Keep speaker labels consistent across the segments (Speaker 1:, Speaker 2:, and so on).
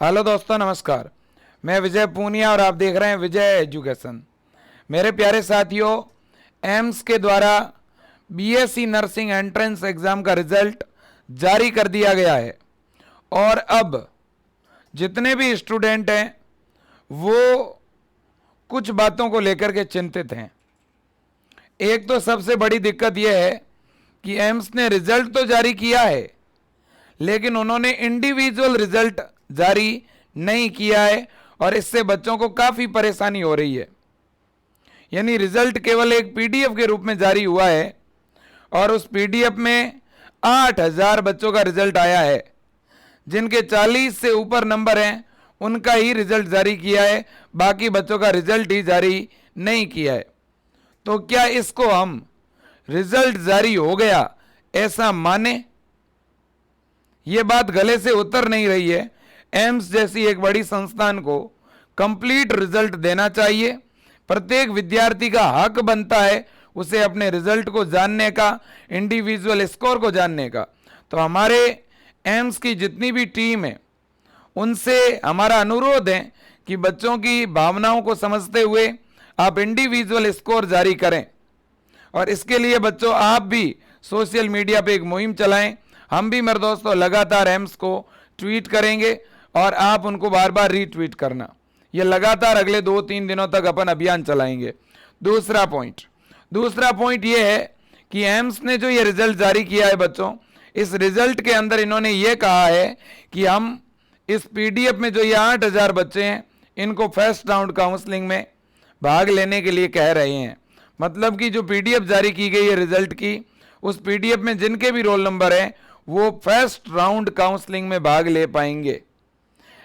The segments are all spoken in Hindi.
Speaker 1: हेलो दोस्तों, नमस्कार। मैं विजय पूनिया और आप देख रहे हैं विजय एजुकेशन। मेरे प्यारे साथियों, एम्स के द्वारा बीएससी नर्सिंग एंट्रेंस एग्ज़ाम का रिजल्ट जारी कर दिया गया है और अब जितने भी स्टूडेंट हैं वो कुछ बातों को लेकर के चिंतित हैं। एक तो सबसे बड़ी दिक्कत यह है कि एम्स ने रिजल्ट तो जारी किया है, लेकिन उन्होंने इंडिविजुअल रिजल्ट जारी नहीं किया है और इससे बच्चों को काफ़ी परेशानी हो रही है। यानी रिजल्ट केवल एक पीडीएफ के रूप में जारी हुआ है और उस पीडीएफ में 8000 बच्चों का रिजल्ट आया है। जिनके 40 से ऊपर नंबर हैं उनका ही रिजल्ट जारी किया है, बाकी बच्चों का रिजल्ट ही जारी नहीं किया है। तो क्या इसको हम रिजल्ट जारी हो गया ऐसा माने? ये बात गले से उतर नहीं रही है। एम्स जैसी एक बड़ी संस्थान को कंप्लीट रिजल्ट देना चाहिए। प्रत्येक विद्यार्थी का हक बनता है उसे अपने रिजल्ट को जानने का, इंडिविजुअल स्कोर को जानने का। तो हमारे एम्स की जितनी भी टीम है उनसे हमारा अनुरोध है कि बच्चों की भावनाओं को समझते हुए आप इंडिविजुअल स्कोर जारी करें। और इसके लिए बच्चों आप भी सोशल मीडिया पे एक मुहिम चलाएं। हम भी मेरे दोस्तों लगातार एम्स को ट्वीट करेंगे और आप उनको बार बार रीट्वीट करना। ये लगातार अगले 2-3 दिनों तक अपन अभियान चलाएंगे। दूसरा पॉइंट ये है कि एम्स ने जो ये रिजल्ट जारी किया है बच्चों, इस रिजल्ट के अंदर इन्होंने ये कहा है कि हम इस पीडीएफ में जो ये 8000 बच्चे हैं इनको फर्स्ट राउंड काउंसलिंग में भाग लेने के लिए कह रहे हैं। मतलब कि जो पीडीएफ जारी की गई है रिजल्ट की, उस पीडीएफ में जिनके भी रोल नंबर हैं वो फर्स्ट राउंड काउंसलिंग में भाग ले पाएंगे।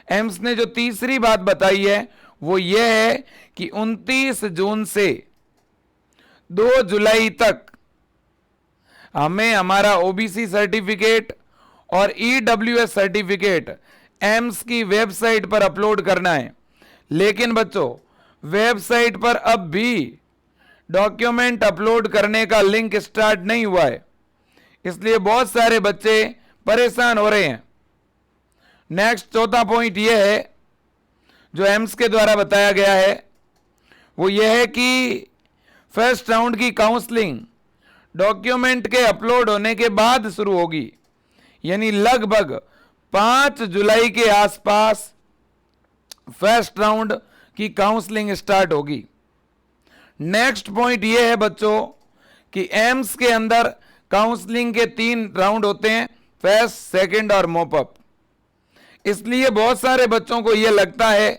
Speaker 1: एम्स ने जो तीसरी बात बताई है वो ये है कि 29 जून से 2 जुलाई तक हमें हमारा ओबीसी सर्टिफिकेट और ईडब्ल्यूएस सर्टिफिकेट एम्स की वेबसाइट पर अपलोड करना है। लेकिन बच्चों, वेबसाइट पर अब भी डॉक्यूमेंट अपलोड करने का लिंक स्टार्ट नहीं हुआ है, इसलिए बहुत सारे बच्चे परेशान हो रहे हैं। नेक्स्ट चौथा पॉइंट यह है जो एम्स के द्वारा बताया गया है वो यह है कि फर्स्ट राउंड की काउंसलिंग डॉक्यूमेंट के अपलोड होने के बाद शुरू होगी। यानी लगभग 5 जुलाई के आसपास फर्स्ट राउंड की काउंसलिंग स्टार्ट होगी। नेक्स्ट पॉइंट यह है बच्चों कि एम्स के अंदर काउंसलिंग के 3 राउंड होते हैं, फर्स्ट, सेकंड और मॉपअप। इसलिए बहुत सारे बच्चों को यह लगता है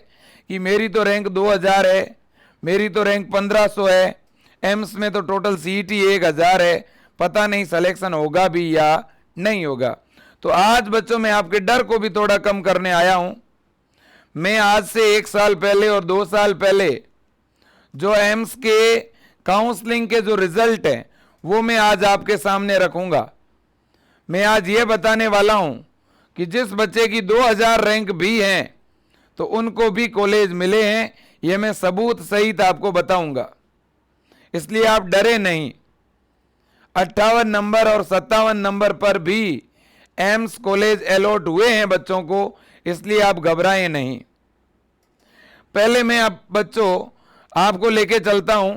Speaker 1: कि मेरी तो रैंक 2000 है, मेरी तो रैंक 1500 है, एम्स में तो टोटल सीईटी 1000 है, पता नहीं सिलेक्शन होगा भी या नहीं होगा। तो आज बच्चों मैं आपके डर को भी थोड़ा कम करने आया हूं। मैं आज से 1 साल पहले और 2 साल पहले जो एम्स के काउंसलिंग के जो रिजल्ट हैं वो मैं आज आपके सामने रखूंगा। मैं आज ये बताने वाला हूं कि जिस बच्चे की 2000 रैंक भी हैं तो उनको भी कॉलेज मिले हैं। ये मैं सबूत सहित आपको बताऊंगा, इसलिए आप डरे नहीं। 58 नंबर और 57 नंबर पर भी एम्स कॉलेज अलॉट हुए हैं बच्चों को, इसलिए आप घबराएं नहीं। पहले मैं आप बच्चों आपको लेके चलता हूं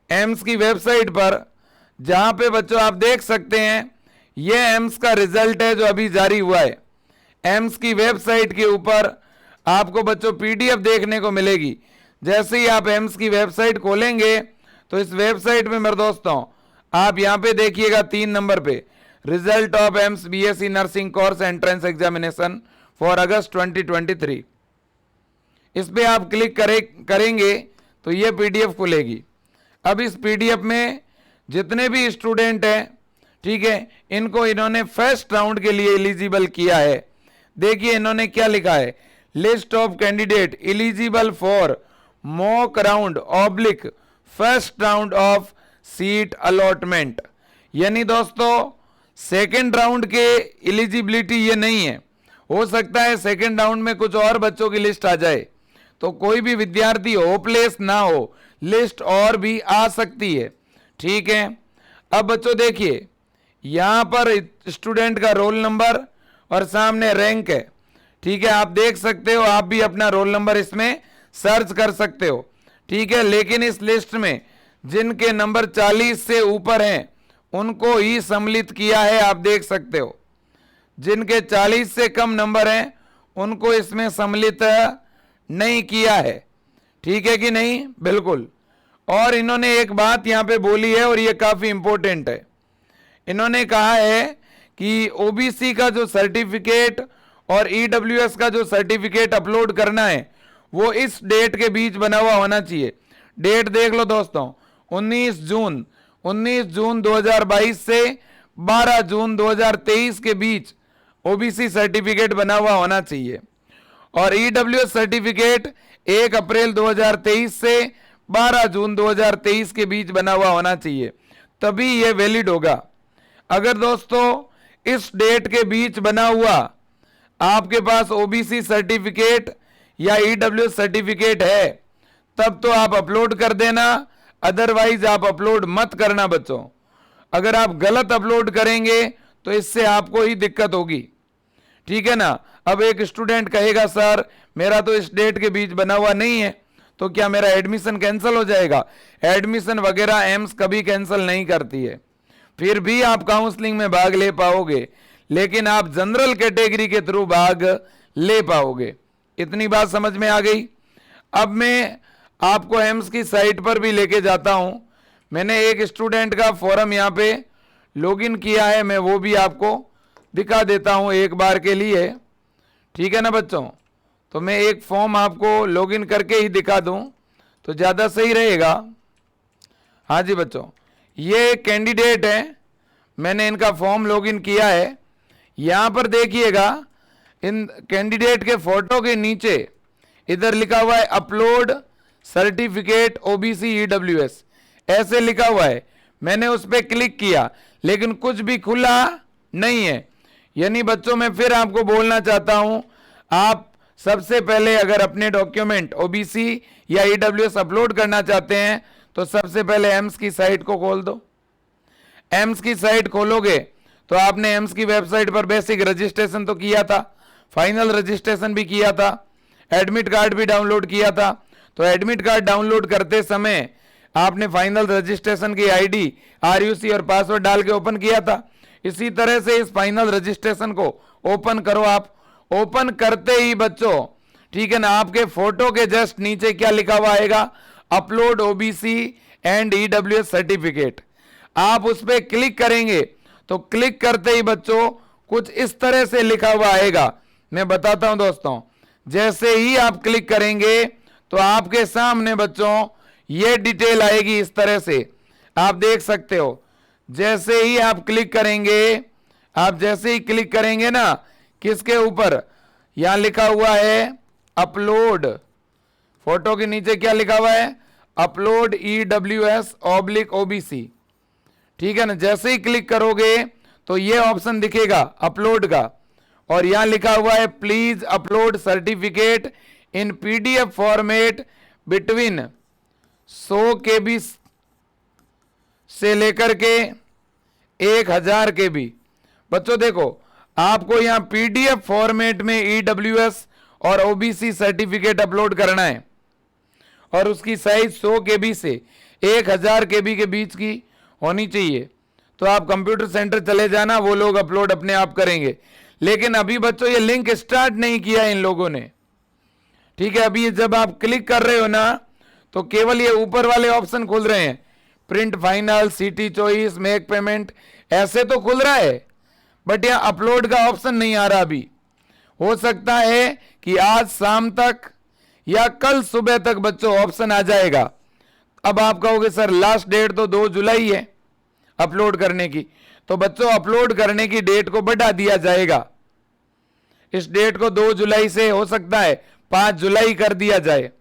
Speaker 1: एम्स की वेबसाइट पर, जहां पे बच्चों आप देख सकते हैं ये एम्स का रिजल्ट है जो अभी जारी हुआ है। एम्स की वेबसाइट के ऊपर आपको बच्चों पीडीएफ देखने को मिलेगी। जैसे ही आप एम्स की वेबसाइट खोलेंगे तो इस वेबसाइट में मेरे दोस्तों आप यहां पे देखिएगा 3 नंबर पे result of AIIMS BSc nursing course entrance examination for August 2023। इस पे आप क्लिक करेंगे तो ये पीडीएफ खुलेगी। अब इस पीडीएफ में जितने भी स्टूडेंट हैं, ठीक है, इनको इन्होंने फर्स्ट राउंड के लिए एलिजिबल किया है। देखिए इन्होंने क्या लिखा है, list of candidate eligible for mock round oblique first round of seat allotment. यानी दोस्तों सेकेंड राउंड के एलिजिबिलिटी ये नहीं है। हो सकता है सेकेंड राउंड में कुछ और बच्चों की लिस्ट आ जाए, तो कोई भी विद्यार्थी होपलेस ना हो, लिस्ट और भी आ सकती है, ठीक है। अब बच्चों देखिए यहां पर स्टूडेंट का रोल नंबर और सामने रैंक है, ठीक है, आप देख सकते हो, आप भी अपना रोल नंबर इसमें सर्च कर सकते हो। ठीक है, लेकिन इस लिस्ट में जिनके नंबर 40 से ऊपर हैं उनको ही सम्मिलित किया है, आप देख सकते हो। जिनके 40 से कम नंबर हैं उनको इसमें सम्मिलित नहीं किया है। ठीक है कि नहीं? बिल्कुल। और इन्होंने एक बात यहां पे बोली है और ये काफी इंपॉर्टेंट है। इन्होंने कहा है कि ओबीसी का जो सर्टिफिकेट और ईडब्ल्यूएस का जो सर्टिफिकेट अपलोड करना है वो इस डेट के बीच बना हुआ होना चाहिए। डेट देख लो दोस्तों, 19 जून 2022 से 12 जून 2023 के बीच ओबीसी सर्टिफिकेट बना हुआ होना चाहिए। और ईडब्ल्यूएस सर्टिफिकेट 1 अप्रैल 2023 से 12 जून 2023 के बीच बना हुआ होना चाहिए, तभी यह वैलिड होगा। अगर दोस्तों इस डेट के बीच बना हुआ आपके पास ओबीसी सर्टिफिकेट या ईडब्ल्यूएस सर्टिफिकेट है तब तो आप अपलोड कर देना, अदरवाइज आप अपलोड मत करना बच्चों। अगर आप गलत अपलोड करेंगे तो इससे आपको ही दिक्कत होगी। ठीक है ना? अब एक स्टूडेंट कहेगा सर मेरा तो इस डेट के बीच बना हुआ नहीं है, तो क्या मेरा एडमिशन कैंसिल हो जाएगा? एडमिशन वगैरह एम्स कभी कैंसिल नहीं करती है, फिर भी आप काउंसलिंग में भाग ले पाओगे, लेकिन आप जनरल कैटेगरी के थ्रू भाग ले पाओगे। इतनी बात समझ में आ गई? अब मैं आपको एम्स की साइट पर भी लेके जाता हूं। मैंने एक स्टूडेंट का फॉर्म यहां पे लॉगिन किया है, मैं वो भी आपको दिखा देता हूं एक बार के लिए। ठीक है ना बच्चों? तो मैं एक फॉर्म आपको लॉगिन करके ही दिखा दूं तो ज़्यादा सही रहेगा। हाँ जी बच्चों, ये कैंडिडेट है, मैंने इनका फॉर्म लॉगिन किया है। यहाँ पर देखिएगा इन कैंडिडेट के फोटो के नीचे इधर लिखा हुआ है अपलोड सर्टिफिकेट ओबीसी ईडब्ल्यूएस, ऐसे लिखा हुआ है। मैंने उस पर क्लिक किया लेकिन कुछ भी खुला नहीं है। यानी बच्चों मैं फिर आपको बोलना चाहता हूं, आप सबसे पहले अगर अपने डॉक्यूमेंट ओबीसी या ईडब्ल्यूएस अपलोड करना चाहते हैं तो सबसे पहले एम्स की साइट को खोल दो। एम्स की साइट खोलोगे तो आपने एम्स की वेबसाइट पर बेसिक रजिस्ट्रेशन तो किया था, फाइनल रजिस्ट्रेशन भी किया था, एडमिट कार्ड भी डाउनलोड किया था। तो एडमिट कार्ड डाउनलोड करते समय आपने फाइनल रजिस्ट्रेशन की आईडी, आरयूसी और पासवर्ड डाल के ओपन किया था। इसी तरह से इस फाइनल रजिस्ट्रेशन को ओपन करो। आप ओपन करते ही बच्चों, ठीक है ना, आपके फोटो के जस्ट नीचे क्या लिखा हुआ आएगा? Upload OBC and EWS certificate. आप उस पर क्लिक करेंगे तो क्लिक करते ही बच्चों कुछ इस तरह से लिखा हुआ आएगा। मैं बताता हूं दोस्तों, जैसे ही आप क्लिक करेंगे तो आपके सामने बच्चों ये डिटेल आएगी इस तरह से, आप देख सकते हो। जैसे ही आप क्लिक करेंगे, आप जैसे ही क्लिक करेंगे ना, किसके ऊपर? यहां लिखा हुआ है अपलोड, फोटो के नीचे क्या लिखा हुआ है? Upload EWS oblique OBC. ठीक है ना? जैसे ही क्लिक करोगे तो ये ऑप्शन दिखेगा अपलोड का, और यहां लिखा हुआ है please upload certificate in PDF format between 100 KB से लेकर के 1000 KB। बच्चों देखो, आपको यहां पीडीएफ फॉर्मेट में ईडब्ल्यूएस और ओबीसी सर्टिफिकेट अपलोड करना है और उसकी साइज 100 KB से 1000 KB के बीच की होनी चाहिए। तो आप कंप्यूटर सेंटर चले जाना, वो लोग अपलोड अपने आप करेंगे। लेकिन अभी बच्चों ये लिंक स्टार्ट नहीं किया इन लोगों ने। ठीक है, अभी जब आप क्लिक कर रहे हो ना तो केवल ये ऊपर वाले ऑप्शन खुल रहे हैं, print final, city choice, make payment, ऐसे तो खुल रहा है, बट यहाँ अपलोड का ऑप्शन नहीं आ रहा। अभी हो सकता है कि आज शाम तक या कल सुबह तक बच्चों ऑप्शन आ जाएगा। अब आप कहोगे सर लास्ट डेट तो 2 जुलाई है अपलोड करने की, तो बच्चों अपलोड करने की डेट को बढ़ा दिया जाएगा। इस डेट को 2 जुलाई से हो सकता है 5 जुलाई कर दिया जाए।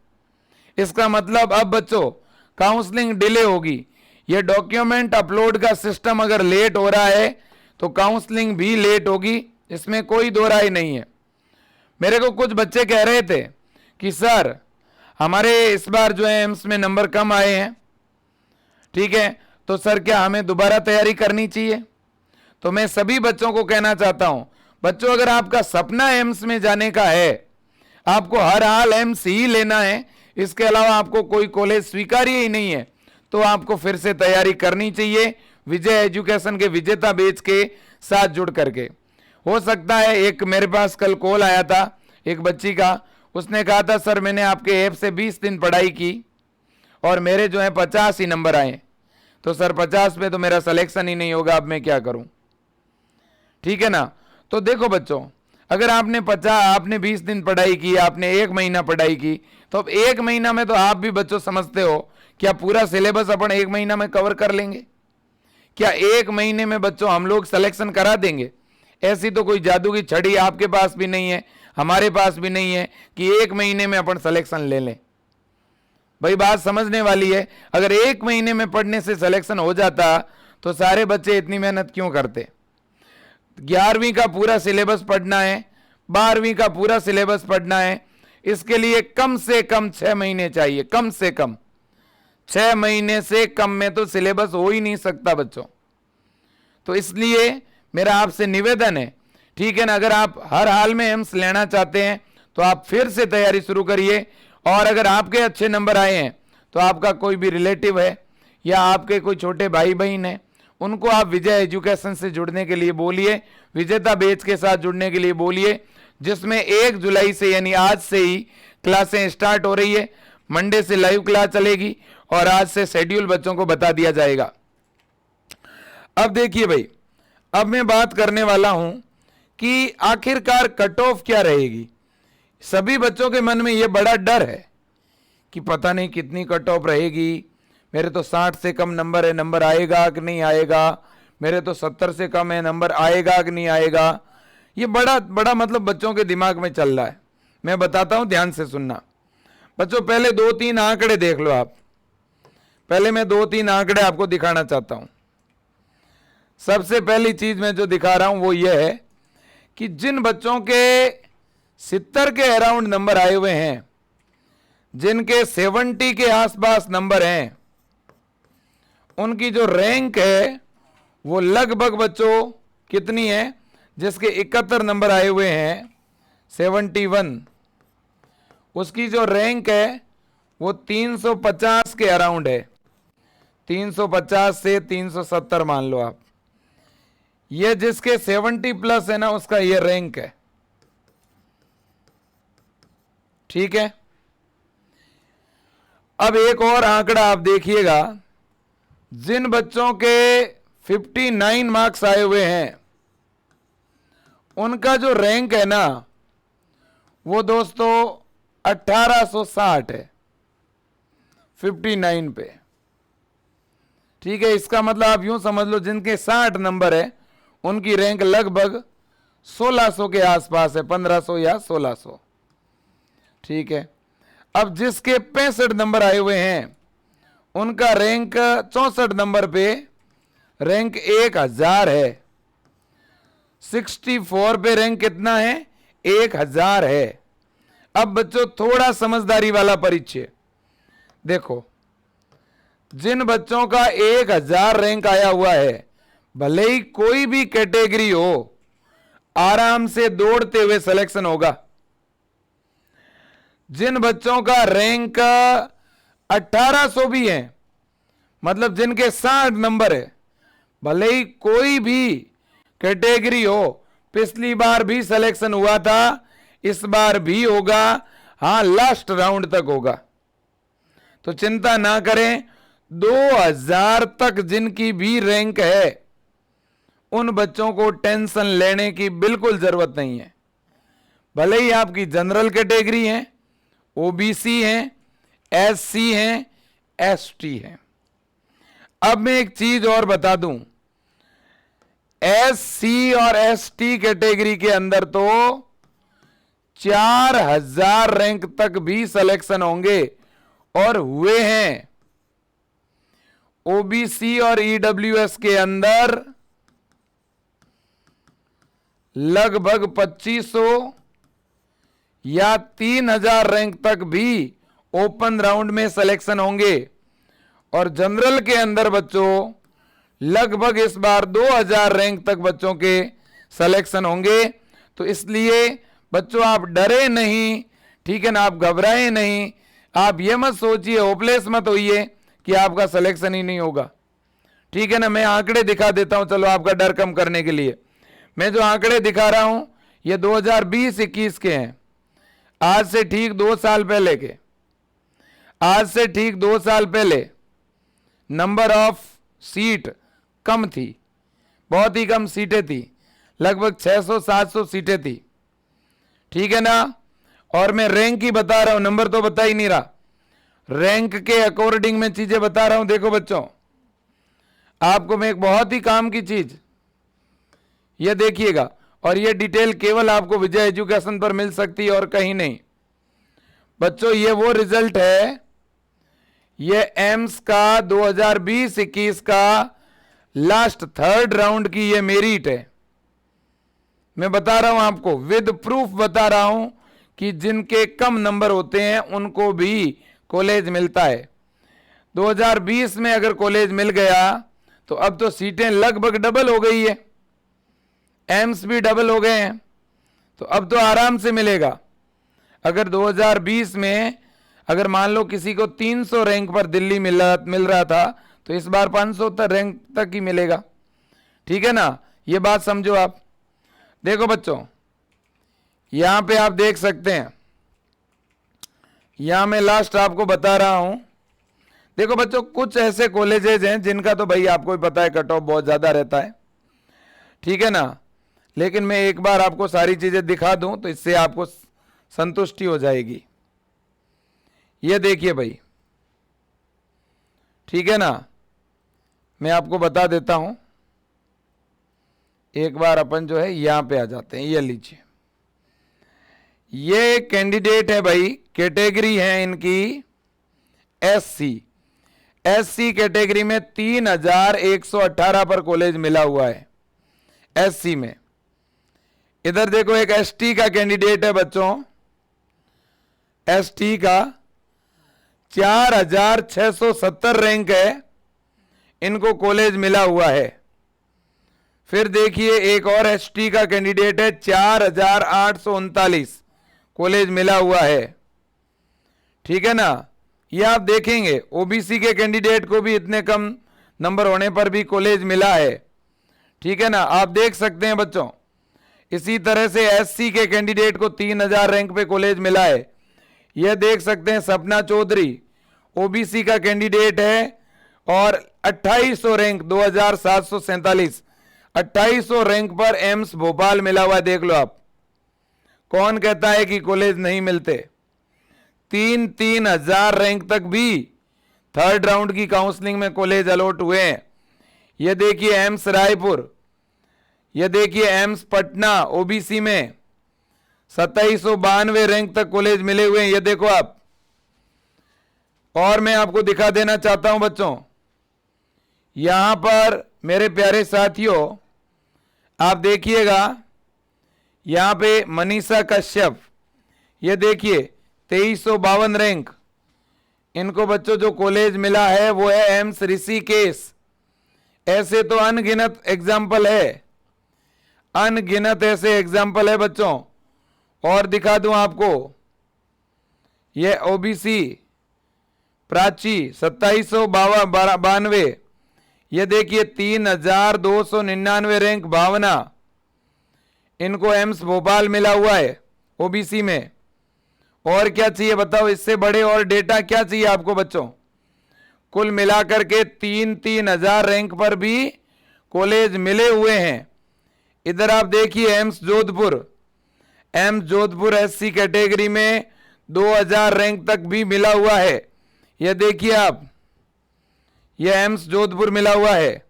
Speaker 1: इसका मतलब अब बच्चों काउंसलिंग डिले होगी। ये डॉक्यूमेंट अपलोड का सिस्टम अगर लेट हो रहा है तो काउंसलिंग भी लेट होगी, इसमें कोई दो राय नहीं है। मेरे को कुछ बच्चे कह रहे थे कि सर हमारे इस बार जो है एम्स में नंबर कम आए हैं, ठीक है, तो सर क्या हमें दोबारा तैयारी करनी चाहिए? तो मैं सभी बच्चों को कहना चाहता हूं, बच्चों अगर आपका सपना एम्स में जाने का है, आपको हर हाल एम्स ही लेना है, इसके अलावा आपको कोई कॉलेज स्वीकार्य ही नहीं है, तो आपको फिर से तैयारी करनी चाहिए विजय एजुकेशन के विजेता बैच के साथ जुड़ करके। हो सकता है, एक मेरे पास कल कॉल आया था एक बच्ची का, उसने कहा था सर मैंने आपके ऐप से 20 दिन पढ़ाई की और मेरे जो है 50 ही नंबर आए, तो सर 50 पे तो मेरा सिलेक्शन ही नहीं होगा, अब मैं क्या करूं। ठीक है ना। तो देखो बच्चों, अगर आपने 20 दिन पढ़ाई की, आपने 1 महीना पढ़ाई की, तो अब 1 महीना में तो आप भी बच्चों समझते हो क्या पूरा सिलेबस अपन 1 महीना में कवर कर लेंगे? क्या 1 महीने में बच्चों हम लोग सिलेक्शन करा देंगे? ऐसी तो कोई जादू की छड़ी आपके पास भी नहीं है, हमारे पास भी नहीं है कि 1 महीने में अपन सिलेक्शन ले लें। भाई बात समझने वाली है। अगर 1 महीने में पढ़ने से सिलेक्शन हो जाता तो सारे बच्चे इतनी मेहनत क्यों करते? 11वीं का पूरा सिलेबस पढ़ना है, 12वीं का पूरा सिलेबस पढ़ना है, इसके लिए कम से कम 6 महीने चाहिए। कम से कम 6 महीने से कम में तो सिलेबस हो ही नहीं सकता बच्चों। तो इसलिए मेरा आपसे निवेदन है, ठीक है ना, अगर आप हर हाल में एम्स लेना चाहते हैं तो आप फिर से तैयारी शुरू करिए। और अगर आपके अच्छे नंबर आए हैं तो आपका कोई भी रिलेटिव है या आपके कोई छोटे भाई बहन है, उनको आप विजय एजुकेशन से जुड़ने के लिए बोलिए, विजेता बैच के साथ जुड़ने के लिए बोलिए, जिसमें 1 जुलाई से यानी आज से ही क्लासें स्टार्ट हो रही है। मंडे से लाइव क्लास चलेगी और आज से शेड्यूल बच्चों को बता दिया जाएगा। अब देखिए भाई, अब मैं बात करने वाला हूं कि आखिरकार कट ऑफ क्या रहेगी। सभी बच्चों के मन में यह बड़ा डर है कि पता नहीं कितनी कट ऑफ रहेगी, मेरे तो 60 से कम नंबर है, नंबर आएगा कि नहीं आएगा, मेरे तो 70 से कम है, नंबर आएगा कि नहीं आएगा। ये बड़ा मतलब बच्चों के दिमाग में चल रहा है। मैं बताता हूं, ध्यान से सुनना बच्चों। पहले 2-3 आंकड़े देख लो आप। पहले मैं 2-3 आंकड़े आपको दिखाना चाहता हूं। सबसे पहली चीज मैं जो दिखा रहा हूं वो ये है कि जिन बच्चों के 70 के अराउंड नंबर आए हुए हैं, जिनके 70 के आसपास नंबर हैं, उनकी जो रैंक है वो लगभग बच्चों कितनी है? जिसके 71 नंबर आए हुए हैं 71, उसकी जो रैंक है वो 350 के अराउंड है। 350 से 370 मान लो आप। ये जिसके 70 प्लस है ना, उसका ये रैंक है। ठीक है। अब एक और आंकड़ा आप देखिएगा, जिन बच्चों के 59 मार्क्स आए हुए हैं, उनका जो रैंक है ना वो दोस्तों 1860 है 59 पे। ठीक है। इसका मतलब आप यूं समझ लो, जिनके 60 नंबर है उनकी रैंक लगभग 1600 के आसपास है, 1500 या 1600। ठीक है। अब जिसके 65 नंबर आए हुए हैं उनका रैंक 64 नंबर पे रैंक 1000 है। 64 पे रैंक कितना है? 1000 है। अब बच्चों थोड़ा समझदारी वाला परिचय देखो, जिन बच्चों का 1000 रैंक आया हुआ है, भले ही कोई भी कैटेगरी हो, आराम से दौड़ते हुए सिलेक्शन होगा। जिन बच्चों का रैंक 1800 भी है, मतलब जिनके 60 नंबर है, भले ही कोई भी कैटेगरी हो, पिछली बार भी सिलेक्शन हुआ था, इस बार भी होगा, हां लास्ट राउंड तक होगा। तो चिंता ना करें, 2000 तक जिनकी भी रैंक है उन बच्चों को टेंशन लेने की बिल्कुल जरूरत नहीं है। भले ही आपकी जनरल कैटेगरी है, ओबीसी हैं, एससी हैं, एसटी हैं। अब मैं एक चीज और बता दूं, एससी और एसटी कैटेगरी के अंदर तो 4000 रैंक तक भी सिलेक्शन होंगे और हुए हैं। ओबीसी और ईडब्ल्यूएस के अंदर लगभग 2500 या 3000 रैंक तक भी ओपन राउंड में सिलेक्शन होंगे। और जनरल के अंदर बच्चों लगभग इस बार 2000 रैंक तक बच्चों के सिलेक्शन होंगे। तो इसलिए बच्चों आप डरे नहीं, ठीक है ना, आप घबराए नहीं, आप ये मत सोचिए, होपलेस मत होइए कि आपका सिलेक्शन ही नहीं होगा, ठीक है ना। मैं आंकड़े दिखा देता हूं, चलो आपका डर कम करने के लिए। मैं जो आंकड़े दिखा रहा हूं ये 2020-21 के हैं, आज से ठीक 2 साल पहले के। आज से ठीक 2 साल पहले नंबर ऑफ सीट कम थी, बहुत ही कम सीटें थी, लगभग 600-700 सीटें थी, ठीक है ना। और मैं रैंक ही बता रहा हूं, नंबर तो बता ही नहीं रहा, रैंक के अकॉर्डिंग मैं चीजें बता रहा हूं। देखो बच्चों, आपको मैं एक बहुत ही काम की चीज ये देखिएगा, और ये डिटेल केवल आपको विजय एजुकेशन पर मिल सकती है और कहीं नहीं। बच्चों ये वो रिजल्ट है, ये एम्स का 2020-21 का लास्ट 3rd राउंड की ये मेरिट है। मैं बता रहा हूं आपको, विद प्रूफ बता रहा हूं कि जिनके कम नंबर होते हैं उनको भी कॉलेज मिलता है। 2020 में अगर कॉलेज मिल गया तो अब तो सीटें लगभग डबल हो गई है, एम्स भी डबल हो गए हैं, तो अब तो आराम से मिलेगा। अगर 2020 में अगर मान लो किसी को 300 रैंक पर दिल्ली मिल रहा था, तो इस बार 500 रैंक तक ही मिलेगा, ठीक है ना। ये बात समझो आप। देखो बच्चों, यहां पे आप देख सकते हैं, यहां मैं लास्ट आपको बता रहा हूं। देखो बच्चों, कुछ ऐसे कॉलेजेस हैं जिनका तो भाई आपको ही पता है कट ऑफ बहुत ज्यादा रहता है, ठीक है ना, लेकिन मैं एक बार आपको सारी चीजें दिखा दूं तो इससे आपको संतुष्टि हो जाएगी। ये देखिए भाई, ठीक है ना, मैं आपको बता देता हूं। एक बार अपन जो है यहां पे आ जाते हैं, ये लीजिए, ये कैंडिडेट है भाई, कैटेगरी है इनकी एससी। एससी कैटेगरी में 3118 पर कॉलेज मिला हुआ है एससी में। इधर देखो एक एसटी का कैंडिडेट है बच्चों, एसटी का 4670 रैंक है, इनको कॉलेज मिला हुआ है। फिर देखिए एक और एसटी का कैंडिडेट है, 4839 कॉलेज मिला हुआ है, ठीक है ना। ये आप देखेंगे ओबीसी के कैंडिडेट को भी इतने कम नंबर होने पर भी कॉलेज मिला है, ठीक है ना, आप देख सकते हैं बच्चों। इसी तरह से एससी के कैंडिडेट को 3000 रैंक पे कॉलेज मिला है। यह देख सकते हैं सपना चौधरी ओबीसी का कैंडिडेट है और 2800 रैंक 2747 2800 रैंक पर एम्स भोपाल मिला हुआ है। देख लो आप, कौन कहता है कि कॉलेज नहीं मिलते। 3-3 हजार रैंक तक भी 3rd राउंड की काउंसलिंग में कॉलेज अलॉट हुए हैं। ये देखिए एम्स रायपुर, ये देखिए एम्स पटना ओबीसी में 2792 रैंक तक कॉलेज मिले हुए हैं, ये देखो आप। और मैं आपको दिखा देना चाहता हूं बच्चों, यहां पर मेरे प्यारे साथियों आप देखिएगा, यहां पे मनीषा कश्यप, ये देखिए 2352 रैंक, इनको बच्चों जो कॉलेज मिला है वो है एम्स ऋषिकेश। ऐसे तो अनगिनत एग्जाम्पल है, अनगिनत ऐसे एग्जाम्पल है बच्चों। और दिखा दूं आपको, ये ओबीसी प्राची 2792, ये देखिए 3299 रैंक भावना, इनको एम्स भोपाल मिला हुआ है ओबीसी में। और क्या चाहिए बताओ, इससे बड़े और डेटा क्या चाहिए आपको बच्चों। कुल मिलाकर के 3-3 हजार रैंक पर भी कॉलेज मिले हुए हैं। इधर आप देखिए AIIMS Jodhpur, AIIMS Jodhpur SC category में 2000 रैंक तक भी मिला हुआ है। यह देखिए आप, यह एम्स जोधपुर मिला हुआ है।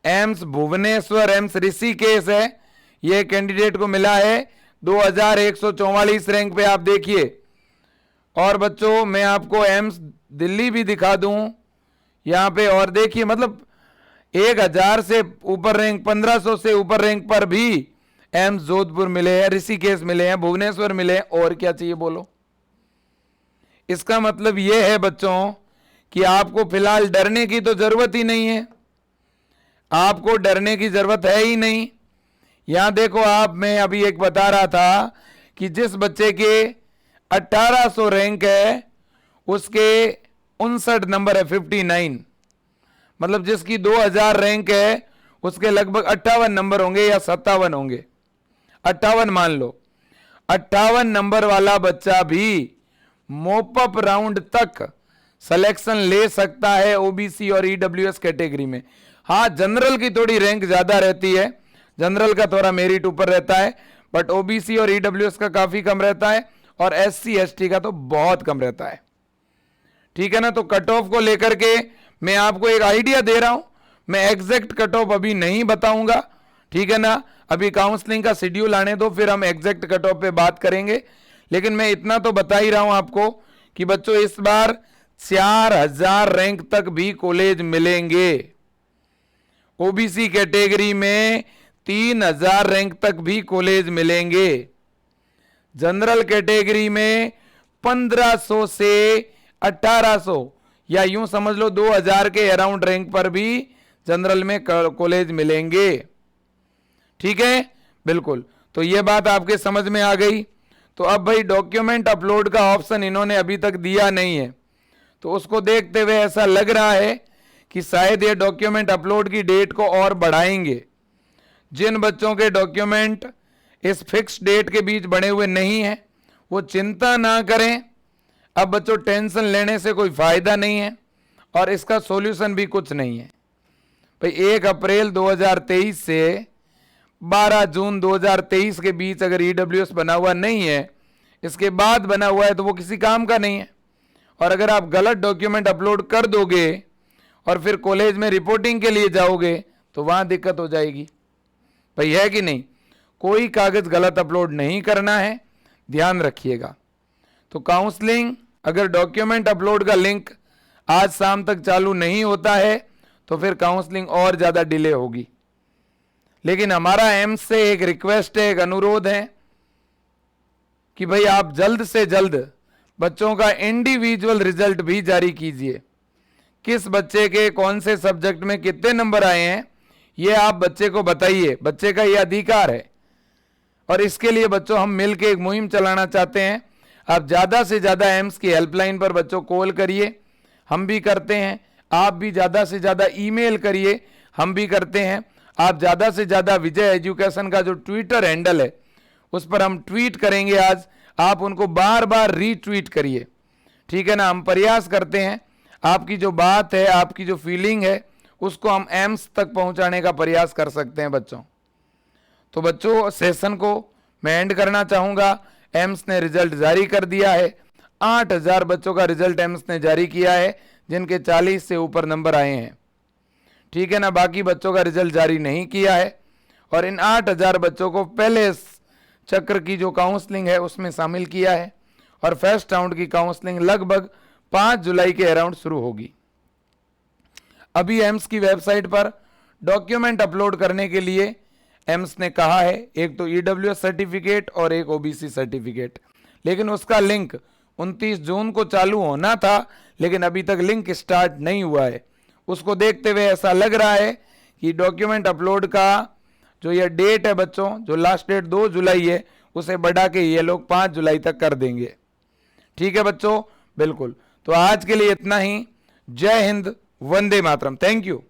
Speaker 1: एम्स भुवनेश्वर, एम्स ऋषिकेश है, यह कैंडिडेट को मिला है 2144 रैंक पे, आप देखिए। और बच्चों मैं आपको एम्स दिल्ली भी दिखा दूं यहां पे, और देखिए मतलब 1000 से ऊपर रैंक, 1500 से ऊपर रैंक पर भी एम्स जोधपुर मिले हैं, ऋषिकेश मिले हैं, भुवनेश्वर मिले हैं। और क्या चाहिए बोलो। इसका मतलब यह है बच्चों कि आपको फिलहाल डरने की तो जरूरत ही नहीं है, आपको डरने की जरूरत है ही नहीं। यहां देखो आप, मैं अभी एक बता रहा था कि जिस बच्चे के 1800 रैंक है उसके 59 नंबर है 59, मतलब जिसकी 2000 रैंक है उसके लगभग 58 नंबर होंगे या 57 होंगे, 58 मान लो। 58 नंबर वाला बच्चा भी मोपअप राउंड तक सिलेक्शन ले सकता है ओबीसी और ईडब्ल्यूएस कैटेगरी में। हाँ, जनरल की थोड़ी रैंक ज्यादा रहती है, जनरल का थोड़ा मेरिट ऊपर रहता है, बट ओबीसी और ईडब्ल्यूएस का काफी कम रहता है और एससी एसटी का तो बहुत कम रहता है। ठीक है ना। तो कट ऑफ को लेकर के मैं आपको एक आइडिया दे रहा हूं, मैं एग्जैक्ट कट ऑफ अभी नहीं बताऊंगा। ठीक है ना, अभी काउंसलिंग का शेड्यूल आने दो, फिर हम एग्जैक्ट कट ऑफ पे बात करेंगे। लेकिन मैं इतना तो बता ही रहा हूं आपको कि बच्चों इस बार 4000 रैंक तक भी कॉलेज मिलेंगे। ओबीसी कैटेगरी में 3000 रैंक तक भी कॉलेज मिलेंगे। जनरल कैटेगरी में 1500 से 1800 या यूं समझ लो 2000 के अराउंड रैंक पर भी जनरल में कॉलेज मिलेंगे। ठीक है, बिल्कुल। तो ये बात आपके समझ में आ गई। तो अब भाई डॉक्यूमेंट अपलोड का ऑप्शन इन्होंने अभी तक दिया नहीं है, तो उसको देखते हुए ऐसा लग रहा है कि शायद ये डॉक्यूमेंट अपलोड की डेट को और बढ़ाएंगे। जिन बच्चों के डॉक्यूमेंट इस फिक्स डेट के बीच बने हुए नहीं है वो चिंता ना करें। अब बच्चों टेंशन लेने से कोई फायदा नहीं है और इसका सॉल्यूशन भी कुछ नहीं है। भाई 1 अप्रैल 2023 से 12 जून 2023 के बीच अगर ईडब्ल्यूएस बना हुआ नहीं है, इसके बाद बना हुआ है, तो वो किसी काम का नहीं है। और अगर आप गलत डॉक्यूमेंट अपलोड कर दोगे और फिर कॉलेज में रिपोर्टिंग के लिए जाओगे तो वहां दिक्कत हो जाएगी। भाई है कि नहीं, कोई कागज गलत अपलोड नहीं करना है, ध्यान रखिएगा। तो काउंसलिंग अगर डॉक्यूमेंट अपलोड का लिंक आज शाम तक चालू नहीं होता है तो फिर काउंसलिंग और ज्यादा डिले होगी। लेकिन हमारा एम्स से एक रिक्वेस्ट है, एक अनुरोध है कि भाई आप जल्द से जल्द बच्चों का इंडिविजुअल रिजल्ट भी जारी कीजिए। किस बच्चे के कौन से सब्जेक्ट में कितने नंबर आए हैं ये आप बच्चे को बताइए, बच्चे का ये अधिकार है। और इसके लिए बच्चों हम मिलकर एक मुहिम चलाना चाहते हैं। आप ज्यादा से ज्यादा एम्स की हेल्पलाइन पर बच्चों कॉल करिए, हम भी करते हैं। आप भी ज्यादा से ज्यादा ईमेल करिए, हम भी करते हैं। आप ज्यादा से ज्यादा विजय एजुकेशन का जो ट्विटर हैंडल है उस पर हम ट्वीट करेंगे आज, आप उनको बार बार रीट्वीट करिए। ठीक है ना, हम प्रयास करते हैं आपकी जो बात है, आपकी जो फीलिंग है उसको हम एम्स तक पहुंचाने का प्रयास कर सकते हैं बच्चों। तो बच्चों सेशन को मैं एंड करना चाहूंगा। एम्स ने रिजल्ट जारी कर दिया है। 8000 बच्चों का रिजल्ट एम्स ने जारी किया है जिनके 40 से ऊपर नंबर आए हैं। ठीक है ना, बाकी बच्चों का रिजल्ट जारी नहीं किया है। और इन 8000 बच्चों को पहले चक्र की जो काउंसलिंग है उसमें शामिल किया है और फर्स्ट राउंड की काउंसलिंग लगभग 5 जुलाई के अराउंड शुरू होगी। अभी एम्स की वेबसाइट पर डॉक्यूमेंट अपलोड करने के लिए एम्स ने कहा है एक तो ईडब्ल्यूएस सर्टिफिकेट और एक ओबीसी सर्टिफिकेट, लेकिन उसका लिंक 29 जून को चालू होना था लेकिन अभी तक लिंक स्टार्ट नहीं हुआ है। उसको देखते हुए ऐसा लग रहा है कि डॉक्यूमेंट अपलोड का जो ये डेट है बच्चों, जो लास्ट डेट 2 जुलाई है, उसे बढ़ा के ये लोग 5 जुलाई तक कर देंगे। ठीक है बच्चों, बिल्कुल। तो आज के लिए इतना ही। जय हिंद, वंदे मातरम। Thank you.